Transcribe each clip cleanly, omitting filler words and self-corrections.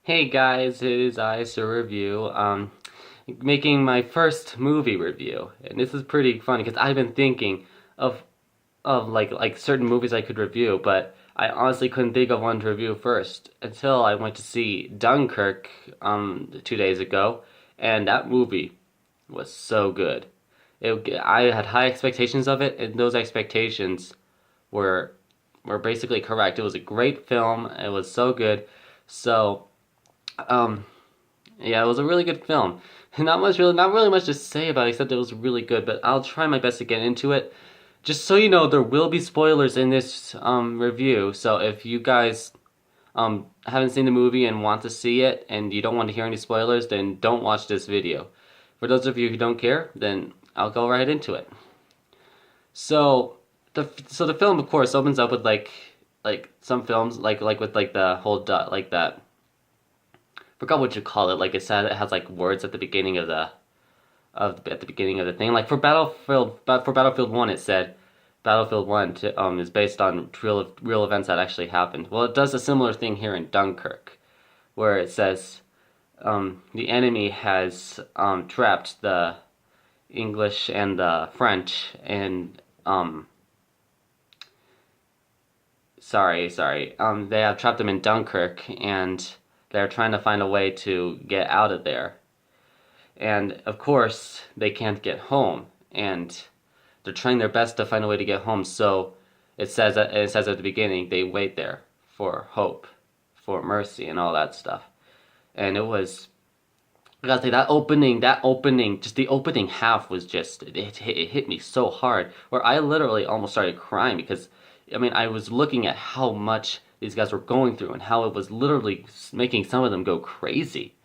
Hey guys, it is Ice a Review. Making my first movie review, and this is pretty funny because I've been thinking of of certain movies I could review, but I honestly couldn't think of one to review first until I went to see Dunkirk 2 days ago, and that movie was so good. I had high expectations of it, and those expectations were were basically correct. It was a great film. It was so good. So. Um, yeah, it was a really good film. Not really much to say about it except it was really good. But I'll try my best to get into it. Just so you know, there will be spoilers in this review. So if you guys haven't seen the movie and want to see it, and you don't want to hear any spoilers, then don't watch this video. For those of you who don't care, then I'll go right into it. So the film, of course, opens up with like some films like with like the whole like that, forgot what you call it. Like it said, it has like words at the beginning of the at the beginning of the thing. Like for Battlefield One, it said Battlefield One is based on real events that actually happened. Well, it does a similar thing here in Dunkirk, where it says the enemy has trapped the English and the French and they have trapped them in Dunkirk and they're trying to find a way to get out of there. And of course, they can't get home, and they're trying their best to find a way to get home. So it says at the beginning they wait there for hope, for mercy, and all that stuff. And it was, I gotta say, just the opening half was just it hit me so hard where I literally almost started crying because I mean I was looking at how much these guys were going through and how it was literally making some of them go crazy,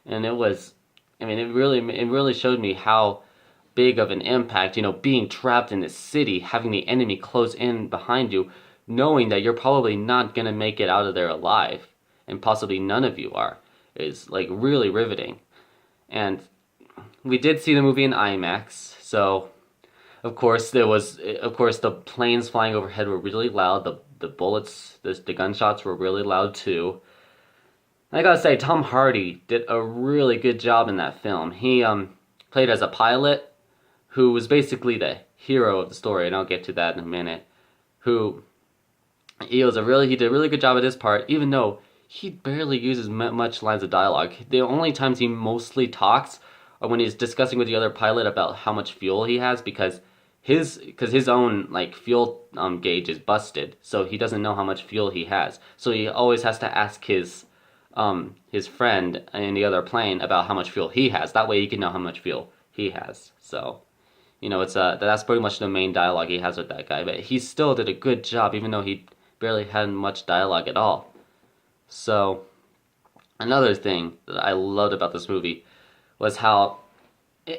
and it was, I mean, it really showed me how big of an impact, being trapped in this city, having the enemy close in behind you, knowing that you're probably not gonna make it out of there alive, and possibly none of you are, is like really riveting. And we did see the movie in IMAX, so of course the planes flying overhead were really loud. The bullets, the gunshots were really loud too. I gotta say, Tom Hardy did a really good job in that film. He played as a pilot who was basically the hero of the story, and I'll get to that in a minute. Who he did a really good job at his part, even though he barely uses much lines of dialogue. The only times he mostly talks are when he's discussing with the other pilot about how much fuel he has because his own like fuel gauge is busted, so he doesn't know how much fuel he has. So he always has to ask his friend in the other plane about how much fuel he has. That way he can know how much fuel he has. So, it's that's pretty much the main dialogue he has with that guy. But he still did a good job, even though he barely had much dialogue at all. So, another thing that I loved about this movie was how,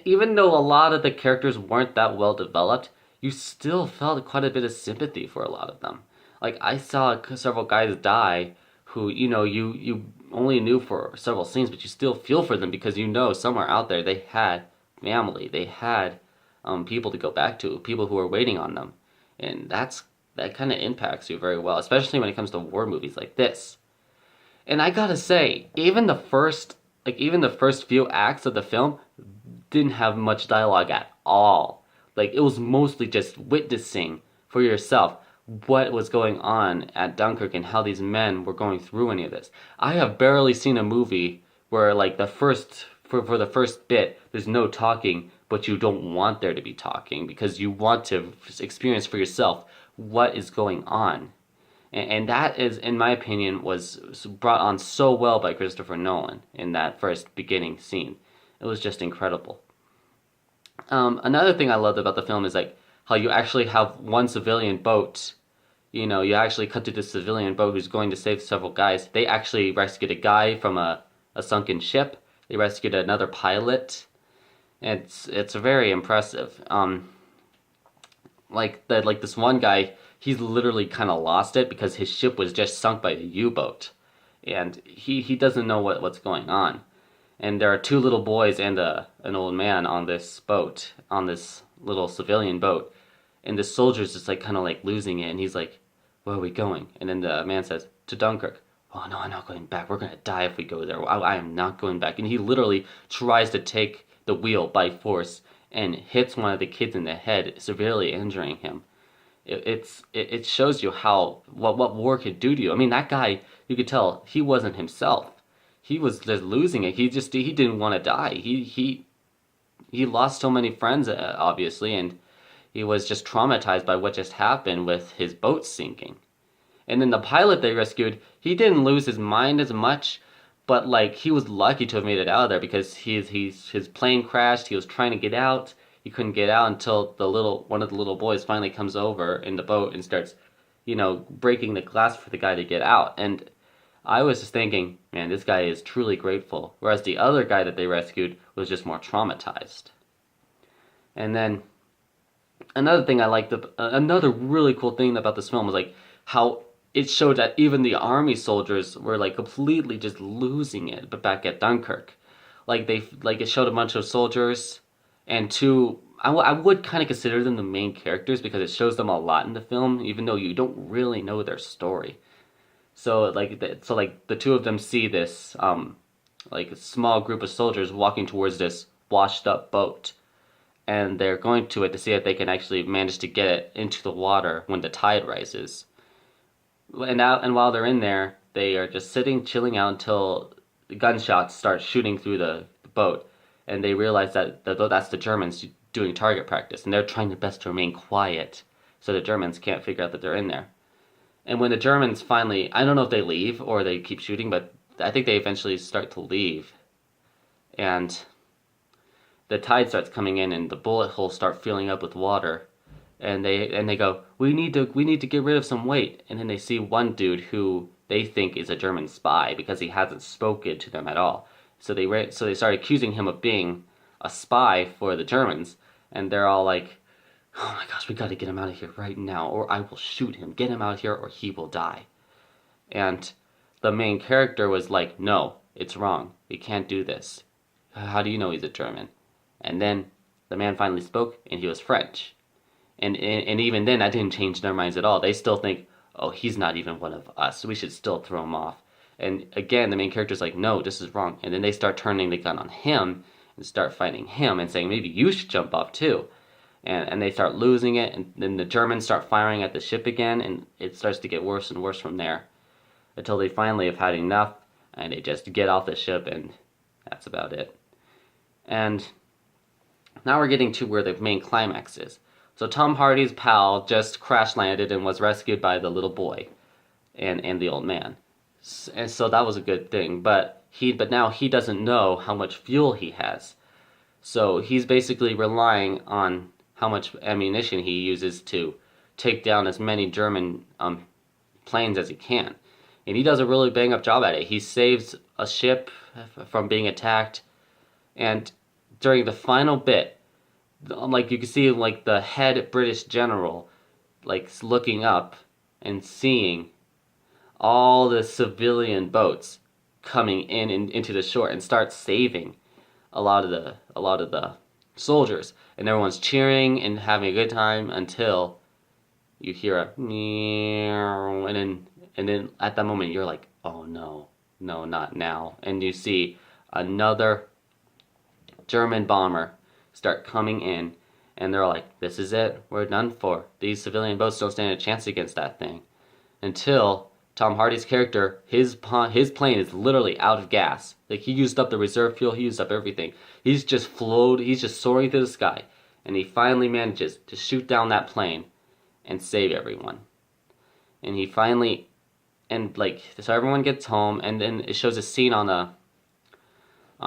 even though a lot of the characters weren't that well developed, you still felt quite a bit of sympathy for a lot of them. Like I saw several guys die who you only knew for several scenes, but you still feel for them because somewhere out there they had family, they had people to go back to, people who were waiting on them, and that kind of impacts you very well, especially when it comes to war movies like this. And I gotta say, even the first few acts of the film didn't have much dialogue at all. Like it was mostly just witnessing for yourself what was going on at Dunkirk and how these men were going through any of this. I have barely seen a movie where like for the first bit there's no talking, but you don't want there to be talking because you want to experience for yourself what is going on. And that is, in my opinion, was brought on so well by Christopher Nolan in that first beginning scene. It was just incredible. Another thing I loved about the film is like how you actually have one civilian boat. You actually cut to this civilian boat who's going to save several guys. They actually rescued a guy from a sunken ship. They rescued another pilot. It's very impressive. Like this one guy, he's literally kind of lost it because his ship was just sunk by a U-boat, and he doesn't know what's going on. And there are two little boys and an old man on this boat, on this little civilian boat, and the soldier's just like kind of like losing it, and he's like, "Where are we going?" And then the man says, "To Dunkirk." oh no, I'm not going back. We're gonna die if we go there. I am not going back. And he literally tries to take the wheel by force and hits one of the kids in the head, severely injuring him. It shows you how what war could do to you. I mean, that guy, you could tell he wasn't himself. He was just losing it. He didn't want to die. He lost so many friends, obviously, and he was just traumatized by what just happened with his boat sinking. And then the pilot they rescued, he didn't lose his mind as much, but like he was lucky to have made it out of there because his plane crashed. He was trying to get out. He couldn't get out until one of the little boys finally comes over in the boat and starts, breaking the glass for the guy to get out. And I was just thinking, man, this guy is truly grateful. Whereas the other guy that they rescued was just more traumatized. And then another thing I liked, another really cool thing about this film was like how it showed that even the army soldiers were like completely just losing it. But back at Dunkirk, like it showed a bunch of soldiers and I would kind of consider them the main characters because it shows them a lot in the film, even though you don't really know their story. So like the two of them see this like a small group of soldiers walking towards this washed up boat, and they're going to it to see if they can actually manage to get it into the water when the tide rises. And while they're in there, they are just sitting, chilling out until the gunshots start shooting through the boat, and they realize that that's the Germans doing target practice, and they're trying their best to remain quiet so the Germans can't figure out that they're in there. And when the Germans finally, I don't know if they leave or they keep shooting, but I think they eventually start to leave, and the tide starts coming in, and the bullet holes start filling up with water. And they go, we need to get rid of some weight. And then they see one dude who they think is a German spy because he hasn't spoken to them at all. So they start accusing him of being a spy for the Germans, and they're all like, oh my gosh, we got to get him out of here right now, or I will shoot him. Get him out of here, or he will die. And the main character was like, no, it's wrong. We can't do this. How do you know he's a German? And then the man finally spoke, and he was French. And even then, that didn't change their minds at all. They still think, oh, he's not even one of us. We should still throw him off. And again, the main character's like, no, this is wrong. And then they start turning the gun on him and start fighting him and saying, maybe you should jump off too. And they start losing it. And then the Germans start firing at the ship again. And it starts to get worse and worse from there until they finally have had enough. And they just get off the ship, and that's about it. And now we're getting to where the main climax is. So Tom Hardy's pal just crash landed and was rescued by the little boy and the old man. And so that was a good thing, but now he doesn't know how much fuel he has. So he's basically relying on how much ammunition he uses to take down as many German planes as he can. And he does a really bang up job at it. He saves a ship from being attacked, and during the final bit, like you can see like the head British general like looking up and seeing all the civilian boats coming into the shore and start saving a lot of the soldiers, and everyone's cheering and having a good time until you hear a meow, and then at that moment you're like, oh no, not now. And you see another German bomber start coming in, and they're like, this is it, we're done for. These civilian boats don't stand a chance against that thing. Until Tom Hardy's character, his plane is literally out of gas. Like, he used up the reserve fuel, he used up everything. He's just soaring through the sky, and he finally manages to shoot down that plane and save everyone. And he finally, so everyone gets home, and then it shows a scene on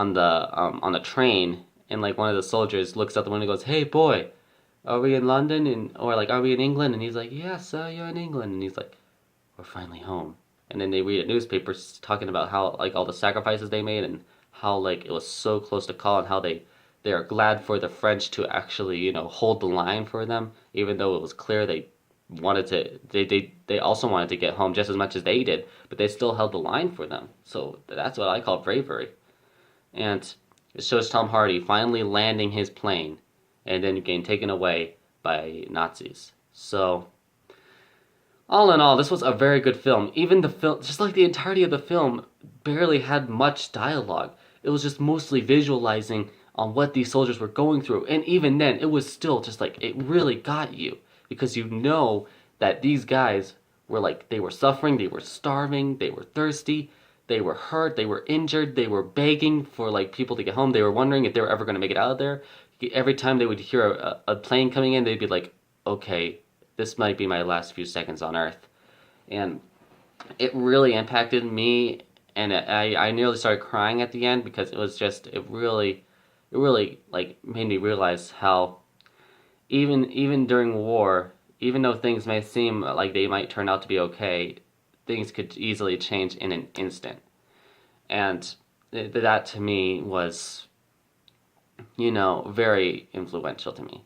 the train. And like one of the soldiers looks out the window and goes, hey boy, are we in London? Or like, are we in England? And he's like, yes, you're in England. And he's like, we're finally home. And then they read a newspaper talking about how like all the sacrifices they made and how like it was so close to call, and how they are glad for the French to actually, hold the line for them, even though it was clear they also wanted to get home just as much as they did, but they still held the line for them. So that's what I call bravery. And it shows Tom Hardy finally landing his plane and then getting taken away by Nazis. So All in all, this was a very good film. Even the film, just like the entirety of the film, barely had much dialogue. It was just mostly visualizing on what these soldiers were going through. And even then, it was still just like, it really got you. Because you know that these guys were like, they were suffering, they were starving, they were thirsty, they were hurt, they were injured, they were begging for like people to get home. They were wondering if they were ever going to make it out of there. Every time they would hear a plane coming in, they'd be like, okay, this might be my last few seconds on Earth. And it really impacted me, and I nearly started crying at the end because it was just, it really like made me realize how even during war, even though things may seem like they might turn out to be okay, things could easily change in an instant. And that to me was, very influential to me.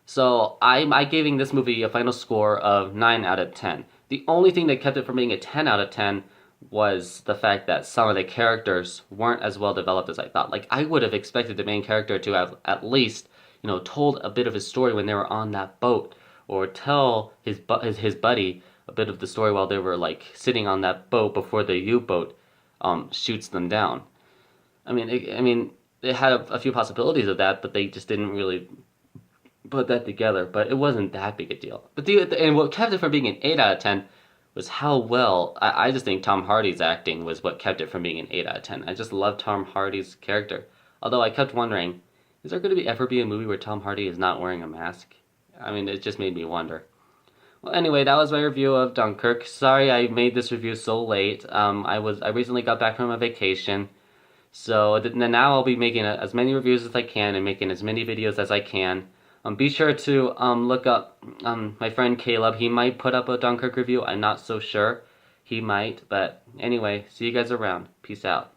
So I'm giving this movie a final score of 9 out of 10. The only thing that kept it from being a 10 out of 10 was the fact that some of the characters weren't as well developed as I thought. Like, I would have expected the main character to have at least, told a bit of his story when they were on that boat, or tell his buddy a bit of the story while they were like sitting on that boat before the U-boat shoots them down. It had a few possibilities of that, but they just didn't really put that together. But it wasn't that big a deal. But and what kept it from being an 8 out of 10 was how well, I just think Tom Hardy's acting was what kept it from being an 8 out of 10. I just love Tom Hardy's character. Although I kept wondering, is there going to ever be a movie where Tom Hardy is not wearing a mask? It just made me wonder. Well, anyway, that was my review of Dunkirk. Sorry I made this review so late. I recently got back from a vacation, so now I'll be making as many reviews as I can and making as many videos as I can. Be sure to look up my friend Caleb. He might put up a Dunkirk review. I'm not so sure. He might, but anyway, see you guys around. Peace out.